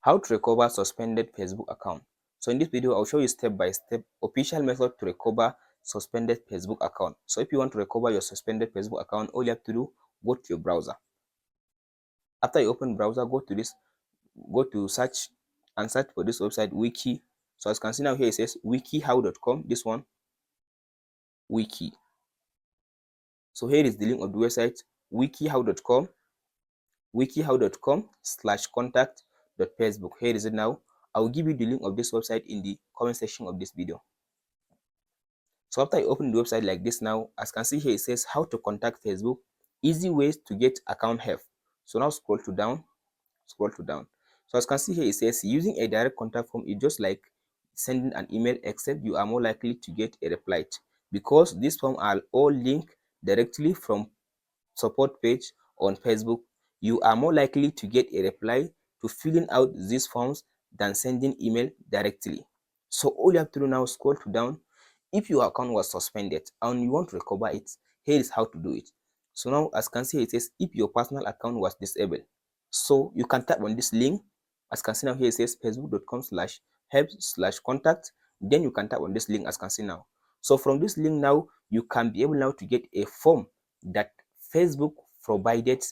How to recover suspended Facebook account. So in this video, I'll show you step by step official method to recover suspended Facebook account. So if you want to recover your suspended Facebook account, all you have to do, go to your browser. After you open browser, go to search and search for this website wiki. So as you can see now here, it says wikihow.com. This one, wiki. So here is the link of the website wikihow.com, wikihow.com/contact.facebook. Here is it now. I will give you the link of this website in the comment section of this video. So after you open the website like this now, as you can see here, it says how to contact Facebook, easy ways to get account help. So now scroll to down. So as you can see here, it says using a direct contact form is just like sending an email, except you are more likely to get a reply because these forms are all linked directly from support page on Facebook. You are more likely to get a reply to filling out these forms than sending email directly. So all you have to do now, scroll to down. If your account was suspended and you want to recover it, here is how to do it. So now as you can see, it says if your personal account was disabled. So you can tap on this link. As you can see now, here it says facebook.com/help/contact. Then you can tap on this link as you can see now. So from this link now, you can be able now to get a form that Facebook provided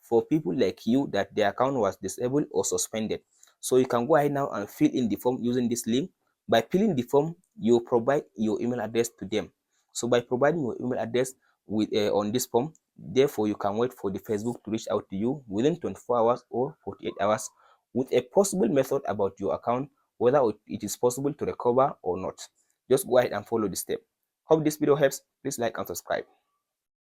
for people like you that their account was disabled or suspended. So you can go ahead now and fill in the form using this link. By filling the form, you provide your email address to them. So by providing your email address with on this form, therefore you can wait for the Facebook to reach out to you within 24 hours or 48 hours with a possible method about your account, whether it is possible to recover or not. Just go ahead and follow the step. Hope this video helps. Please like and subscribe.